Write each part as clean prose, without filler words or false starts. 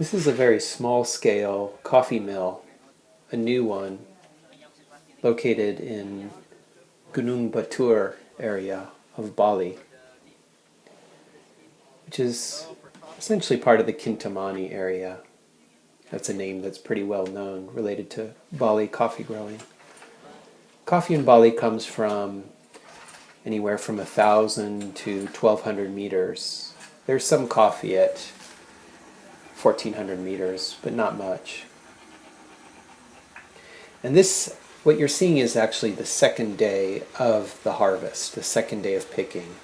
This is a very small-scale coffee mill, a new one, located in Gunung Batur area of Bali, which is essentially part of the Kintamani area. That's a name that's pretty well known, related to Bali coffee growing. Coffee in Bali comes from anywhere from 1,000 to 1,200 meters. There's some coffee at 1,400 meters, but not much. And this, what you're seeing is actually the second day of the harvest, the second day of picking.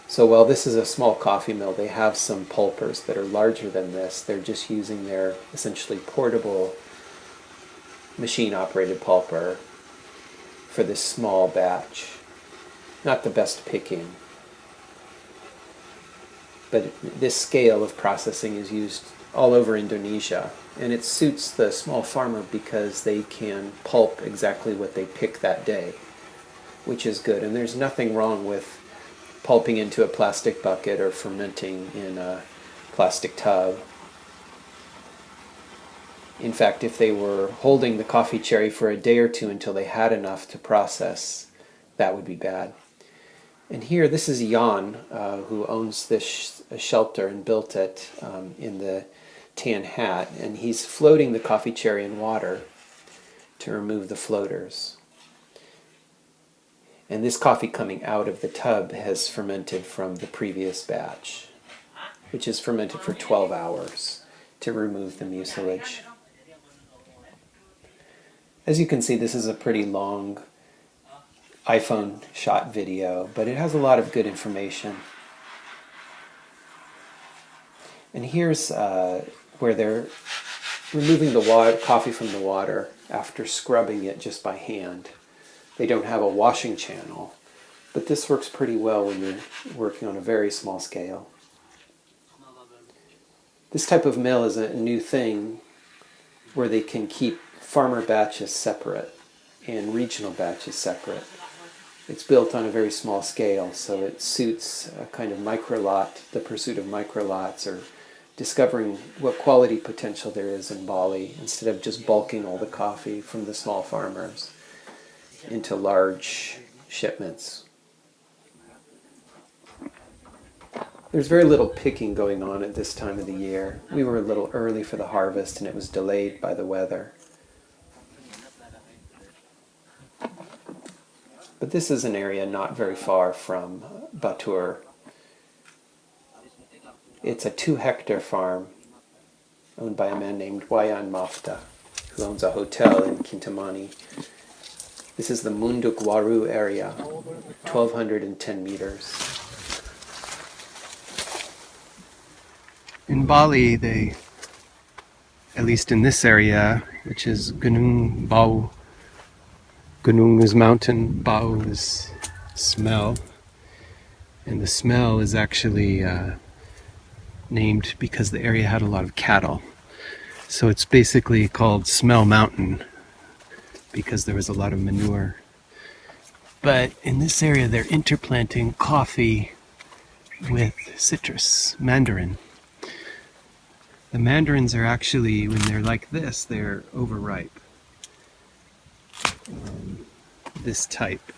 So while this is a small coffee mill, they have some pulpers that are larger than this. They're just using their essentially portable machine-operated pulper for this small batch. Not the best picking, but this scale of processing is used all over Indonesia, and it suits the small farmer because they can pulp exactly what they pick that day, which is good. And there's nothing wrong with pulping into a plastic bucket or fermenting in a plastic tub. In fact, if they were holding the coffee cherry for a day or two until they had enough to process, that would be bad. And here, this is Jan, who owns this shelter and built it in the tan hat, and he's floating the coffee cherry in water to remove the floaters. And this coffee coming out of the tub has fermented from the previous batch, which is fermented for 12 hours to remove the mucilage. As you can see, this is a pretty long iPhone shot video, but it has a lot of good information. And here's where they're removing the coffee from the water after scrubbing it just by hand. They don't have a washing channel, but this works pretty well when you're working on a very small scale. This type of mill is a new thing where they can keep farmer batches separate and regional batches separate. It's built on a very small scale, so it suits a kind of microlot, the pursuit of microlots, or discovering what quality potential there is in Bali, instead of just bulking all the coffee from the small farmers into large shipments. There's very little picking going on at this time of the year. We were a little early for the harvest and it was delayed by the weather. But this is an area not very far from Batur. It's a 2-hectare farm owned by a man named Wayan Mafta, who owns a hotel in Kintamani. This is the Munduk Waru area, 1,210 meters. In Bali, they, at least in this area, which is Gunung Bau, Gunung is mountain, Bau is smell, and the smell is actually named because the area had a lot of cattle. So it's basically called Smell Mountain because there was a lot of manure. But in this area they're interplanting coffee with citrus, mandarin. The mandarins are actually, when they're like this, they're overripe. This type.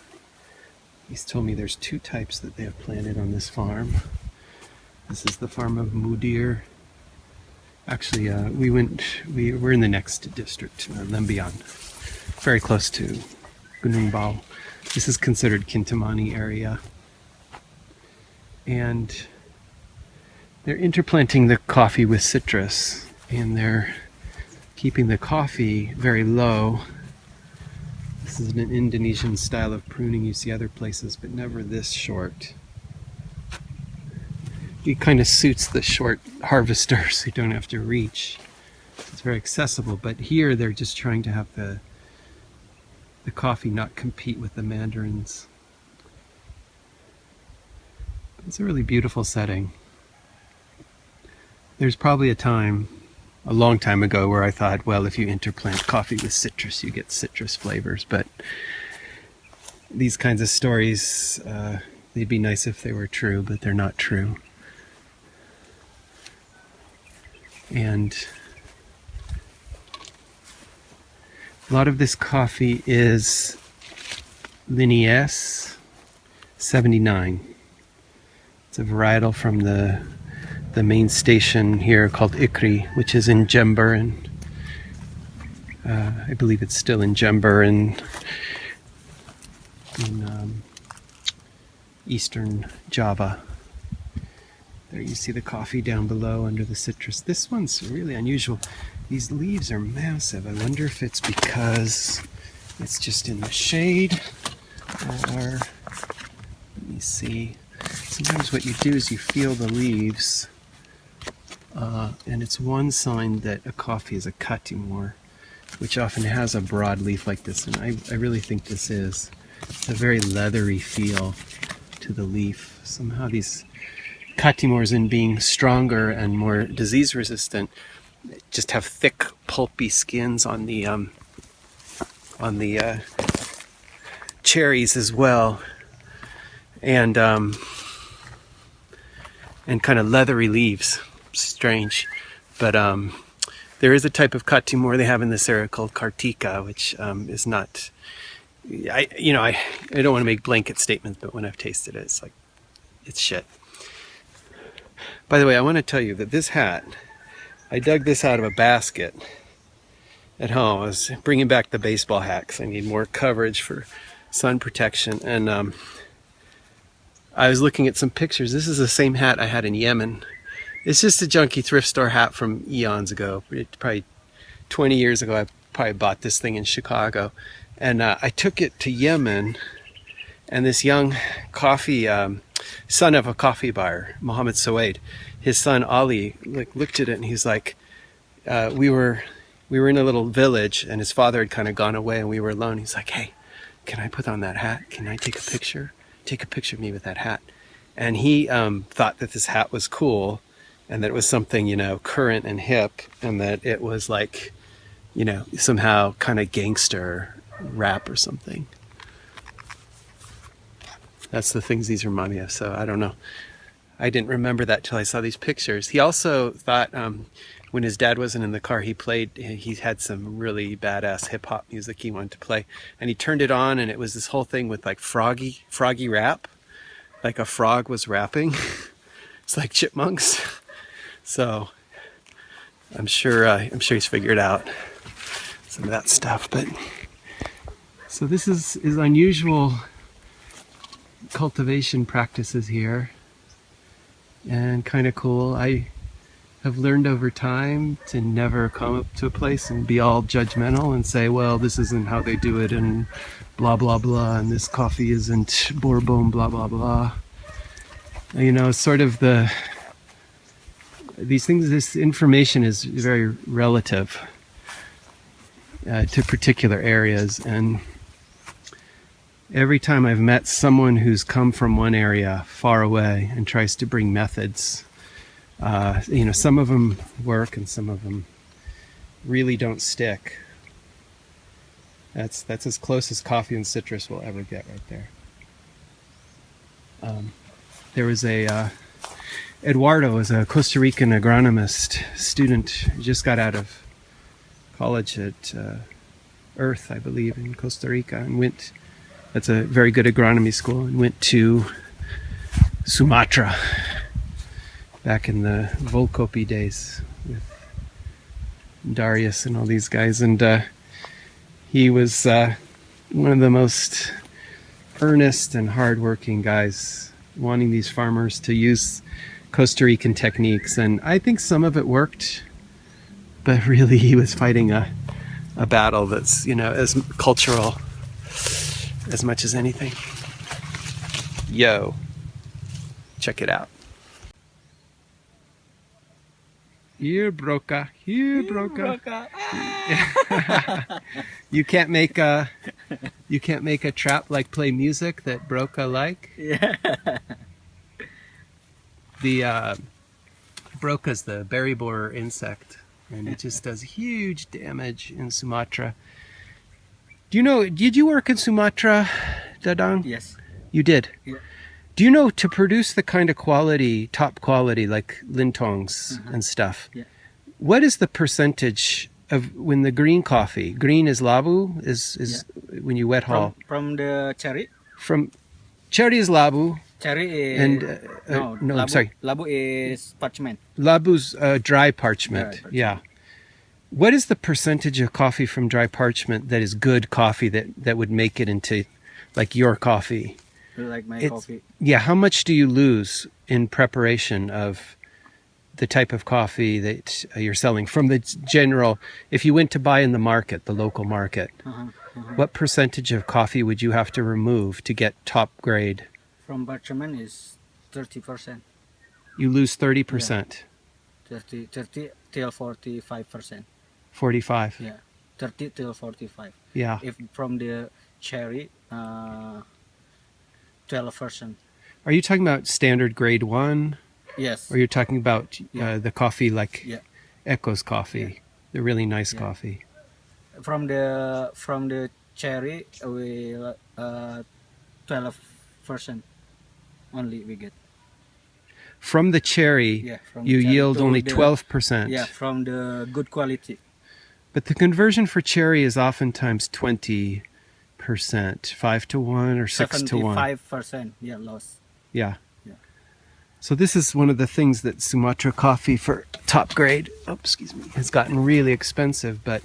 He's told me there's 2 types that they have planted on this farm. This is the farm of Mudir. Actually, we're in the next district, Lembian, very close to Gunung Bau. This is considered Kintamani area. And they're interplanting the coffee with citrus, and they're keeping the coffee very low. This is an Indonesian style of pruning you see other places, but never this short. It kind of suits the short harvesters who don't have to reach. It's very accessible, but here they're just trying to have the coffee not compete with the mandarins. It's a really beautiful setting. There's probably a long time ago, where I thought, well, if you interplant coffee with citrus, you get citrus flavors. But these kinds of stories, they'd be nice if they were true, but they're not true. And a lot of this coffee is Linnaeus 79. It's a varietal from the main station here called Ikri, which is in Jember, and I believe it's still in Jember in eastern Java. There you see the coffee down below under the citrus. This one's really unusual. These leaves are massive. I wonder if it's because it's just in the shade, or let me see. Sometimes what you do is you feel the leaves, and it's one sign that a coffee is a katimor, which often has a broad leaf like this, and I really think this is. It's a very leathery feel to the leaf. Somehow these katimors, in being stronger and more disease resistant, just have thick pulpy skins on the cherries as well, and kind of leathery leaves. Strange, but there is a type of katimor they have in this area called kartika, which is not. I don't want to make blanket statements, but when I've tasted it, it's like it's shit. By the way, I want to tell you that this hat, I dug this out of a basket at home. I was bringing back the baseball hat because I need more coverage for sun protection, and I was looking at some pictures. This is the same hat I had in Yemen. It's just a junky thrift store hat from eons ago. Probably 20 years ago, I probably bought this thing in Chicago. And I took it to Yemen, and this young son of a coffee buyer, Mohammed Sawaid, his son Ali, looked at it and he's like, we were in a little village, and his father had kind of gone away, and we were alone. He's like, hey, can I put on that hat? Can I take a picture? Take a picture of me with that hat. And he thought that this hat was cool, and that it was something, current and hip, and that it was like, somehow kind of gangster rap or something. That's the things these remind me of. So I don't know. I didn't remember that till I saw these pictures. He also thought when his dad wasn't in the car, he had some really badass hip hop music he wanted to play, and he turned it on, and it was this whole thing with like froggy rap, like a frog was rapping. It's like chipmunks. So I'm sure he's figured out some of that stuff. But so this is unusual cultivation practices here, and kind of cool. I have learned over time to never come up to a place and be all judgmental and say, well, this isn't how they do it, and blah blah blah, and this coffee isn't Bourbon, blah blah blah. Sort of these things, this information is very relative to particular areas, and every time I've met someone who's come from one area far away and tries to bring methods, some of them work and some of them really don't stick. That's as close as coffee and citrus will ever get right there. There was Eduardo was a Costa Rican agronomist student who just got out of college at Earth, I believe, in Costa Rica, and that's a very good agronomy school, and went to Sumatra back in the Volkopi days with Darius and all these guys, and he was one of the most earnest and hardworking guys, wanting these farmers to use Costa Rican techniques, and I think some of it worked, but really he was fighting a battle that's as cultural as much as anything. Yo, check it out. Here, broca. You can't make a trap like play music that broca like. Yeah. The broca's the berry borer insect, and it just does huge damage in Sumatra. Did you work in Sumatra, Dadang? Yes. You did? Yeah. Do you know, to produce the kind of quality, top quality, like lintongs and stuff, Yeah. What is the percentage of when the green coffee? Green is labu, is when you wet hull. From the cherry. From cherry is labu. Cherry is And no, labu, I'm sorry. Labu is parchment. Labu's dry parchment. Dry parchment. Yeah. What is the percentage of coffee from dry parchment that is good coffee that would make it into like your coffee? Like my coffee. Yeah. How much do you lose in preparation of the type of coffee that you're selling from the general? If you went to buy in the market, the local market, what percentage of coffee would you have to remove to get top grade? From parchment is 30%. You lose 30%. 30 till 45%. 45. Yeah, 30 till 45. Yeah. If from the cherry, 12%. Are you talking about standard grade 1? Yes. Or you're talking about the coffee like Echo's coffee, the really nice coffee? From the cherry, we 12% only we get. From the cherry, you yield only 12%. Yeah, from the good quality. But the conversion for cherry is oftentimes 20%, 5 to 1 or 6 to 1. 75%, loss. Yeah. So this is one of the things that Sumatra coffee for top grade, has gotten really expensive, but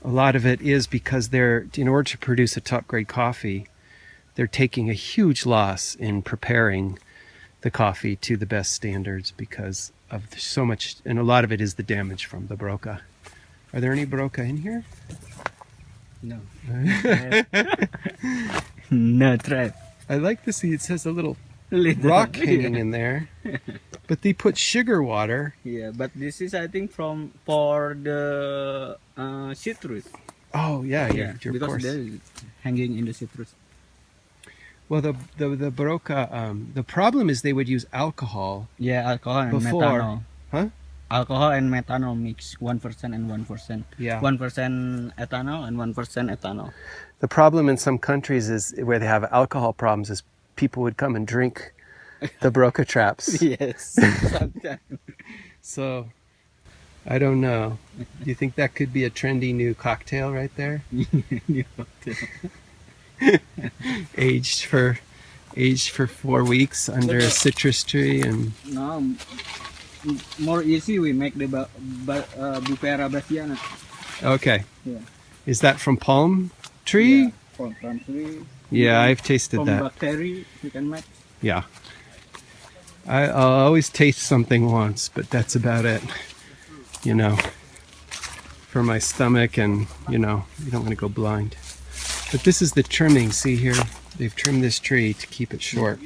a lot of it is because in order to produce a top grade coffee, they're taking a huge loss in preparing the coffee to the best standards because of so much, and a lot of it is the damage from the broca. Are there any broca in here? No. No trap. I like to see it says a little rock hanging in there, but they put sugar water. Yeah, but this is I think for the citrus. Oh yeah, because of course. They're hanging in the citrus. Well, the broca, the problem is they would use alcohol. Yeah, alcohol and methanol. Huh? Alcohol and methanol mix 1% and 1%. Yeah. 1% ethanol and 1% ethanol. The problem in some countries is where they have alcohol problems is people would come and drink the broca traps. Yes, sometimes. So, I don't know. Do you think that could be a trendy new cocktail right there? New cocktail. aged for 4 weeks under a citrus tree and. No, more easy. We make the Bupera Bassiana. Okay. Yeah. Is that from palm tree? Yeah, from palm tree. Yeah, I've tasted from that. From bacteria, you can make. Yeah. I'll always taste something once, but that's about it. For my stomach, and you don't want to go blind. But this is the trimming. See here, they've trimmed this tree to keep it short.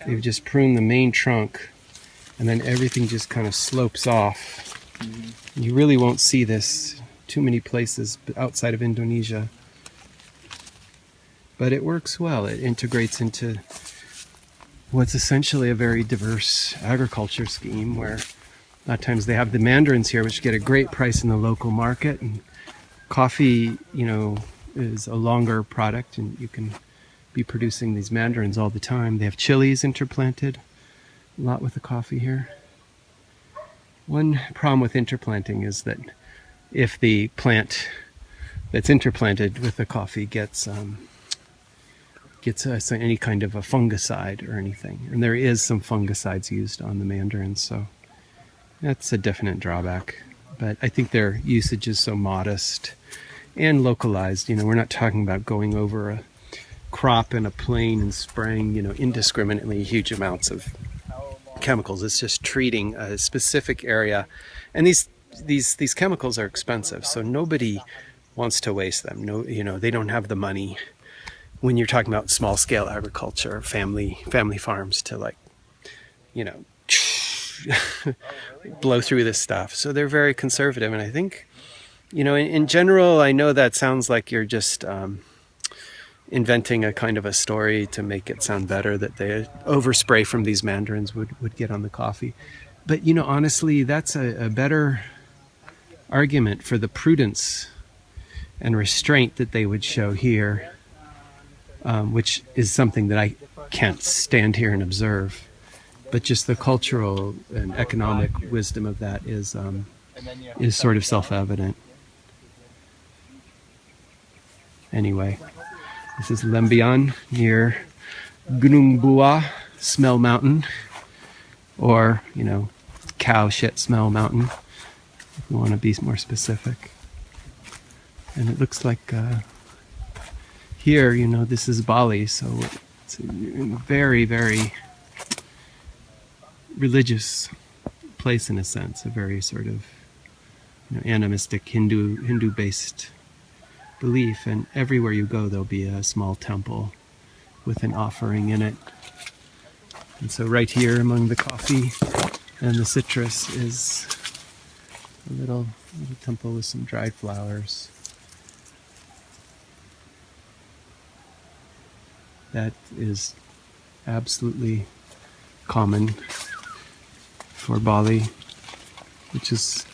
They've just pruned the main trunk, and then everything just kind of slopes off. You really won't see this too many places outside of Indonesia. But it works well. It integrates into what's essentially a very diverse agriculture scheme where a lot of times they have the mandarins here, which get a great price in the local market, and coffee, is a longer product, and you can be producing these mandarins all the time. They have chilies interplanted a lot with the coffee here. One problem with interplanting is that if the plant that's interplanted with the coffee gets any kind of a fungicide or anything, and there is some fungicides used on the mandarins, so that's a definite drawback. But I think their usage is so modest and localized. We're not talking about going over a crop in a plain and spraying, indiscriminately huge amounts of chemicals. It's just treating a specific area, and these chemicals are expensive, so nobody wants to waste them. No, they don't have the money when you're talking about small scale agriculture, family farms to blow through this stuff. So they're very conservative, and I think, in general, I know that sounds like you're just inventing a kind of a story to make it sound better, that the overspray from these mandarins would get on the coffee. But, honestly, that's a better argument for the prudence and restraint that they would show here, which is something that I can't stand here and observe. But just the cultural and economic wisdom of that is is sort of self-evident. Anyway, this is Lembian near Gunung Buah Smell Mountain, or, you know, cow shit smell mountain, if we want to be more specific. And it looks like here, you know, this is Bali, so it's a very, very religious place in a sense, a very sort of, you know, animistic Hindu-based belief, and everywhere you go there'll be a small temple with an offering in it. And so right here among the coffee and the citrus is a little temple with some dried flowers. That is absolutely common for Bali, which is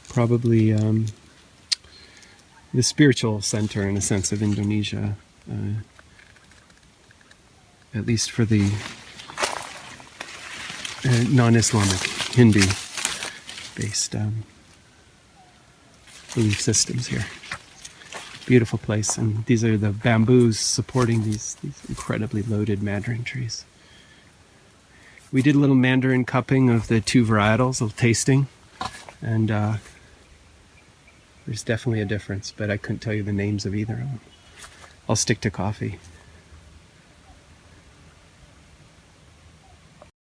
probably the spiritual center, in a sense, of Indonesia, at least for the non-Islamic Hindu-based belief systems here. Beautiful place, and these are the bamboos supporting these incredibly loaded mandarin trees. We did a little mandarin cupping of the two varietals, a little tasting, and there's definitely a difference, but I couldn't tell you the names of either of them. I'll stick to coffee.